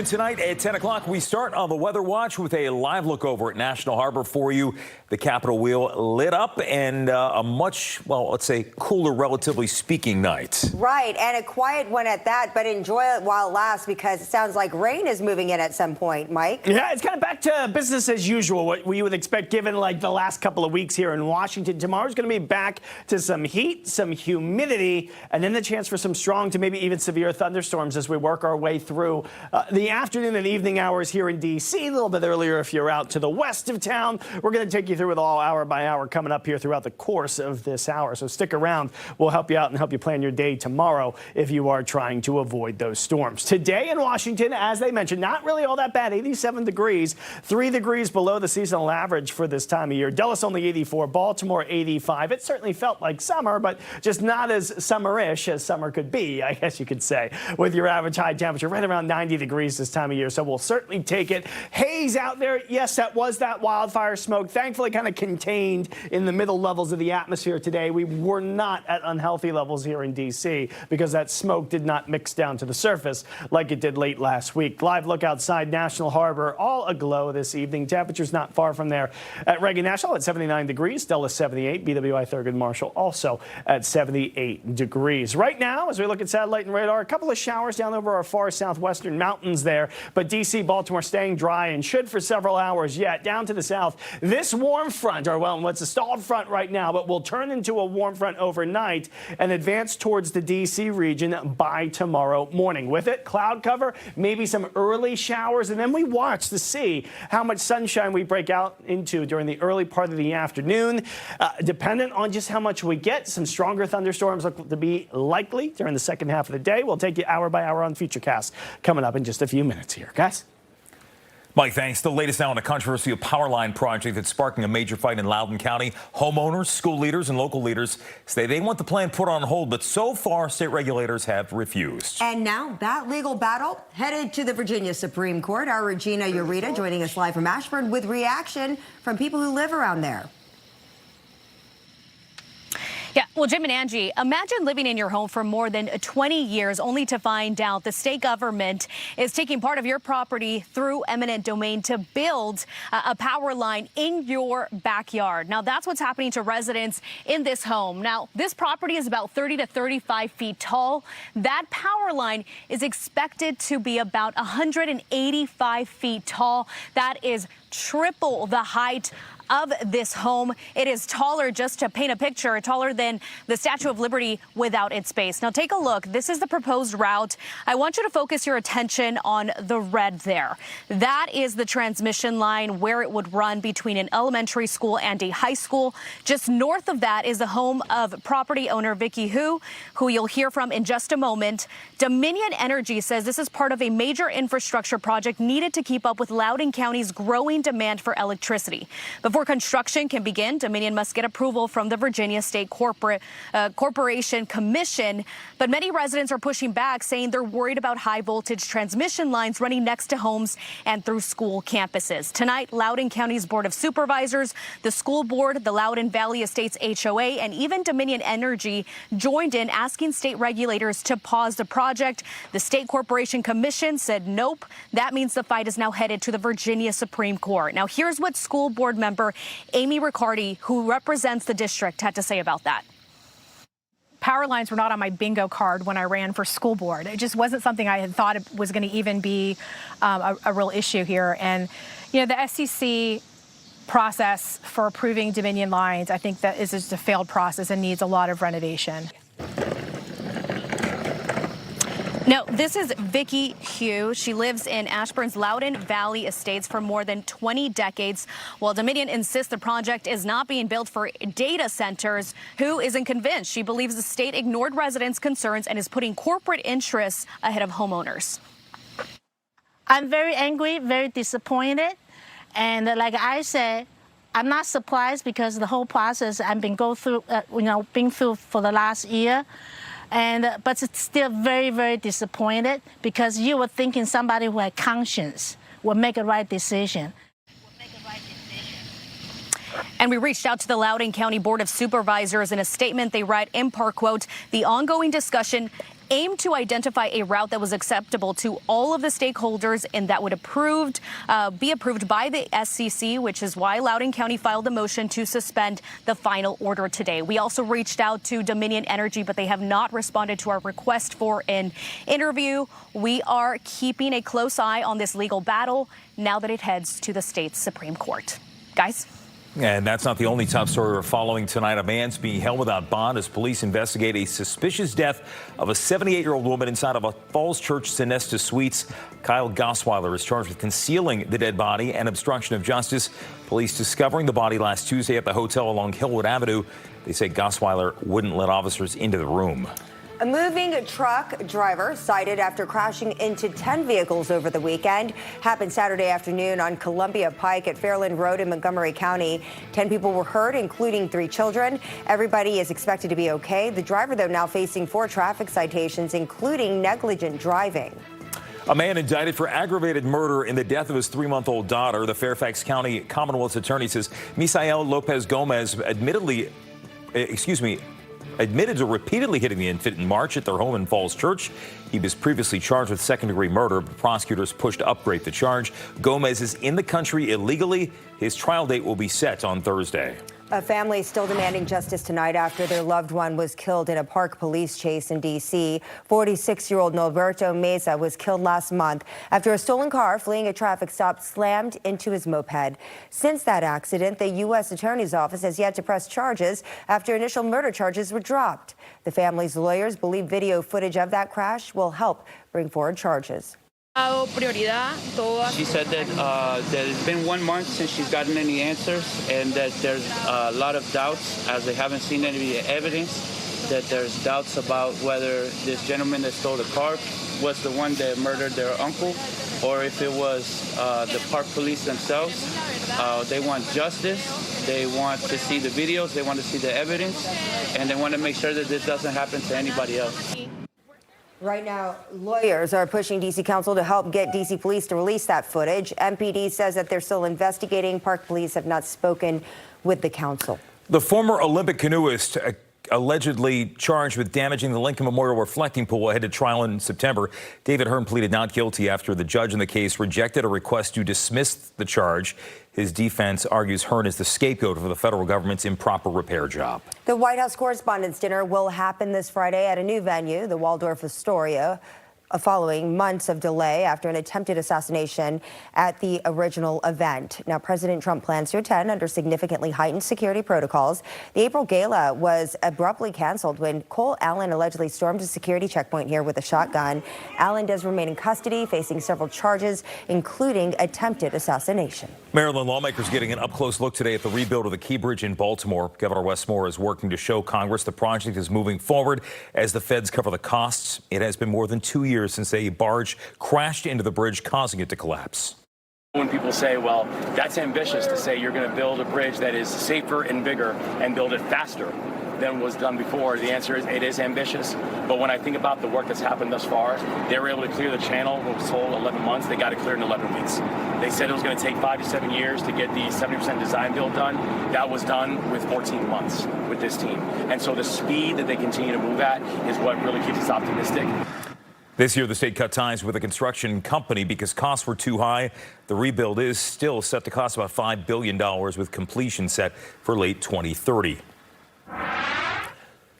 in tonight at 10 o'clock. We start on the Weather Watch with a live look over at National Harbor for you. The Capitol wheel lit up and a much, well, let's say cooler, relatively speaking, night. Right, and a quiet one at that, but enjoy it while it lasts because it sounds like rain is moving in at some point, Mike. Yeah, it's kind of back to business as usual, what we would expect given like the last couple of weeks here in Washington. Tomorrow's going to be back to some heat, some humidity, and then the chance for some strong to maybe even severe thunderstorms as we work our way through the afternoon and evening hours here in D.C. A little bit earlier if you're out to the west of town. We're going to take you through it all hour by hour coming up here throughout the course of this hour. So stick around. We'll help you out and help you plan your day tomorrow if you are trying to avoid those storms. Today in Washington, as they mentioned, not really all that bad. 87 degrees, 3 degrees below the seasonal average for this time of year. Dallas only 84, Baltimore 85. It certainly felt like summer, but just not as summerish as summer could be, I guess you could say, with your average high temperature right around 90 degrees this time of year. So we'll certainly take it. Haze out there. Yes, that was that wildfire smoke. Thankfully, kind of contained in the middle levels of the atmosphere today. We were not at unhealthy levels here in D.C. because that smoke did not mix down to the surface like it did late last week. Live look outside National Harbor, all aglow this evening. Temperatures not far from there at Reagan National at 79 degrees, Dulles 78, BWI Thurgood Marshall also at 78 degrees. Right now, as we look at satellite and radar, a couple of showers down over our far southwestern mountains there, but D.C., Baltimore staying dry and should for several hours yet. Down to the south, this warm front, or well, what's a stalled front right now, but will turn into a warm front overnight and advance towards the D.C. region by tomorrow morning. With it, cloud cover, maybe some early showers, and then we watch to see how much sunshine we break out into during the early part of the afternoon. Dependent on just how much we get, some stronger thunderstorms look to be likely during the second half of the day. We'll take you hour by hour on Futurecast coming up in just a few minutes here, guys. Mike, thanks. The latest now on a controversial power line project that's sparking a major fight in Loudoun County. Homeowners, school leaders, and local leaders say they want the plan put on hold, but so far, state regulators have refused. And now that legal battle headed to the Virginia Supreme Court. Our Regina Ureta joining us live from Ashburn with reaction from people who live around there. Yeah, well, Jim and Angie, imagine living in your home for more than 20 years only to find out the state government is taking part of your property through eminent domain to build a power line in your backyard. Now, that's what's happening to residents in this home. Now, this property is about 30 to 35 feet tall. That power line is expected to be about 185 feet tall. That is triple the height of this home. It is taller, just to paint a picture, taller than the Statue of Liberty without its base. Now take a look. This is the proposed route. I want you to focus your attention on the red there. That is the transmission line where it would run between an elementary school and a high school. Just north of that is the home of property owner Vicky who you'll hear from in just a moment. Dominion Energy says this is part of a major infrastructure project needed to keep up with Loudoun County's growing demand for electricity. Before construction can begin, Dominion must get approval from the Virginia State Corporation Commission. But many residents are pushing back, saying they're worried about high voltage transmission lines running next to homes and through school campuses. Tonight, Loudoun County's Board of Supervisors, the school board, the Loudoun Valley Estates HOA, and even Dominion Energy joined in asking state regulators to pause the project. The State Corporation Commission said nope. That means the fight is now headed to the Virginia Supreme Court. Now, here's what school board member Amy Riccardi, who represents the district, had to say about that. Power lines were not on my bingo card when I ran for school board. It just wasn't something I had thought was going to even be a real issue here. And, you know, the SEC process for approving Dominion lines, I think that is just a failed process and needs a lot of renovation. Now, this is Vicky Hugh. She lives in Ashburn's Loudoun Valley Estates for more than 20 decades. While Dominion insists the project is not being built for data centers, Hugh isn't convinced. She believes the state ignored residents' concerns and is putting corporate interests ahead of homeowners. I'm very angry, very disappointed. And like I said, I'm not surprised because the whole process I've been been through for the last year. But it's still very, very disappointed because you were thinking somebody who had conscience would make a right decision. And we reached out to the Loudoun County Board of Supervisors. In a statement, they write, in part, quote, the ongoing discussion aimed to identify a route that was acceptable to all of the stakeholders and that would be approved by the SCC, which is why Loudoun County filed a motion to suspend the final order today. We also reached out to Dominion Energy, but they have not responded to our request for an interview. We are keeping a close eye on this legal battle now that it heads to the state's Supreme Court. Guys? And that's not the only top story we're following tonight. A man's being held without bond as police investigate a suspicious death of a 78-year-old woman inside of a Falls Church Sonesta Suites. Kyle Gosweiler is charged with concealing the dead body and obstruction of justice. Police discovering the body last Tuesday at the hotel along Hillwood Avenue. They say Gosweiler wouldn't let officers into the room. A moving truck driver cited after crashing into 10 vehicles over the weekend. Happened Saturday afternoon on Columbia Pike at Fairland Road in Montgomery County. 10 people were hurt, including 3 children. Everybody is expected to be okay. The driver, though, now facing 4 traffic citations, including negligent driving. A man indicted for aggravated murder in the death of his 3-month-old daughter. The Fairfax County Commonwealth's attorney says Misael Lopez Gomez admitted to repeatedly hitting the infant in March at their home in Falls Church. He was previously charged with second-degree murder, but prosecutors pushed to upgrade the charge. Gomez is in the country illegally. His trial date will be set on Thursday. A family is still demanding justice tonight after their loved one was killed in a park police chase in D.C. 46-year-old Norberto Meza was killed last month after a stolen car fleeing a traffic stop slammed into his moped. Since that accident, the U.S. Attorney's Office has yet to press charges after initial murder charges were dropped. The family's lawyers believe video footage of that crash will help bring forward charges. She said that it's been 1 month since she's gotten any answers and that there's a lot of doubts as they haven't seen any evidence, that there's doubts about whether this gentleman that stole the car was the one that murdered their uncle or if it was the park police themselves. They want justice. They want to see the videos. They want to see the evidence. And they want to make sure that this doesn't happen to anybody else. Right now, lawyers are pushing D.C. Council to help get D.C. police to release that footage. MPD says that they're still investigating. Park police have not spoken with the council. The former Olympic canoeist allegedly charged with damaging the Lincoln Memorial reflecting pool ahead to trial in September. David Hearn pleaded not guilty after the judge in the case rejected a request to dismiss the charge. His defense argues Hearn is the scapegoat for the federal government's improper repair job. The White House Correspondents' Dinner will happen this Friday at a new venue, the Waldorf Astoria, following months of delay after an attempted assassination at the original event. Now, President Trump plans to attend under significantly heightened security protocols. The April gala was abruptly canceled when Cole Allen allegedly stormed a security checkpoint here with a shotgun. Allen does remain in custody, facing several charges, including attempted assassination. Maryland lawmakers getting an up-close look today at the rebuild of the Key Bridge in Baltimore. Governor Wes Moore is working to show Congress the project is moving forward as the feds cover the costs. It has been more than 2 years since a barge crashed into the bridge, causing it to collapse. When people say, well, that's ambitious to say you're going to build a bridge that is safer and bigger and build it faster than was done before, the answer is it is ambitious. But when I think about the work that's happened thus far, they were able to clear the channel. It was told 11 months. They got it cleared in 11 weeks. They said it was going to take 5 to 7 years to get the 70% design build done. That was done with 14 months with this team. And so the speed that they continue to move at is what really keeps us optimistic. This year, the state cut ties with a construction company because costs were too high. The rebuild is still set to cost about $5 billion, with completion set for late 2030.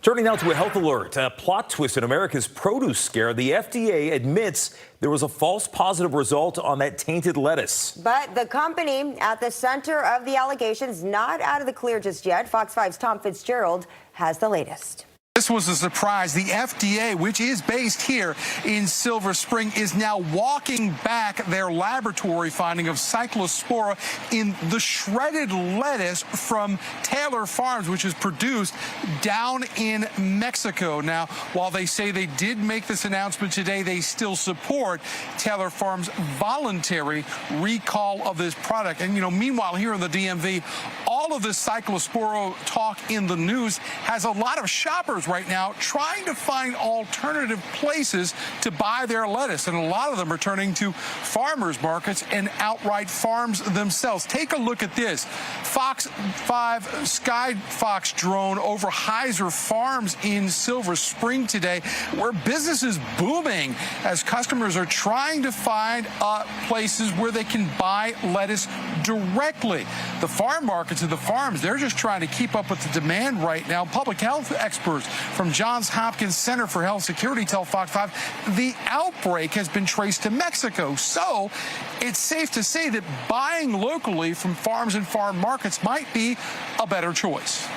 Turning now to a health alert. A plot twist in America's produce scare. The FDA admits there was a false positive result on that tainted lettuce. But the company at the center of the allegations not out of the clear just yet. Fox 5's Tom Fitzgerald has the latest. This was a surprise. The FDA, which is based here in Silver Spring, is now walking back their laboratory finding of cyclospora in the shredded lettuce from Taylor Farms, which is produced down in Mexico. Now, while they say they did make this announcement today, they still support Taylor Farms' voluntary recall of this product. And, meanwhile, here in the DMV, all all of this cyclospora talk in the news has a lot of shoppers right now trying to find alternative places to buy their lettuce, and a lot of them are turning to farmers markets and outright farms themselves. Take a look at this. Fox 5 Skyfox drone over Heiser Farms in Silver Spring today, where business is booming as customers are trying to find places where they can buy lettuce directly. The farm markets and the farms, they're just trying to keep up with the demand right now. Public health experts from Johns Hopkins Center for Health Security tell Fox 5 the outbreak has been traced to Mexico. So it's safe to say that buying locally from farms and farm markets might be a better choice.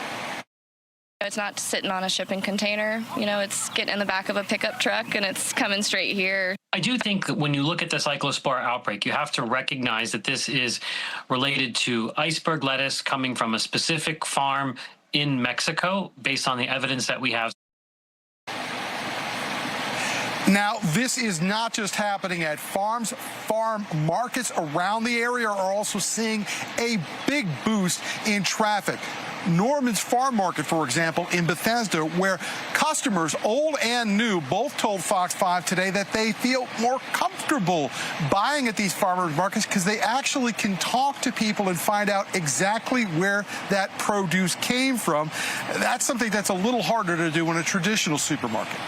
It's not sitting on a shipping container. You know, it's getting in the back of a pickup truck and it's coming straight here. I do think that when you look at the cyclospora outbreak, you have to recognize that this is related to iceberg lettuce coming from a specific farm in Mexico, based on the evidence that we have. Now, this is not just happening at farms. Farm markets around the area are also seeing a big boost in traffic. Norman's Farm Market, for example, in Bethesda, where customers, old and new, both told Fox 5 today that they feel more comfortable buying at these farmers markets because they actually can talk to people and find out exactly where that produce came from. That's something that's a little harder to do in a traditional supermarket.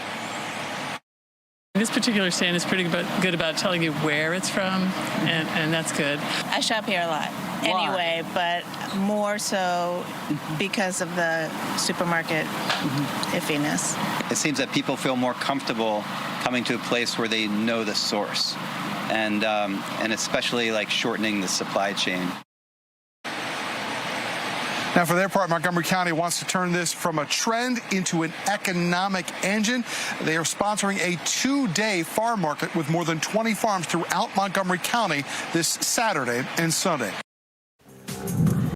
This particular stand is pretty good about telling you where it's from, and that's good. I shop here a lot anyway, but more so because of the supermarket iffiness. It seems that people feel more comfortable coming to a place where they know the source, and especially like shortening the supply chain. Now, for their part, Montgomery County wants to turn this from a trend into an economic engine. They are sponsoring a 2-day farm market with more than 20 farms throughout Montgomery County this Saturday and Sunday.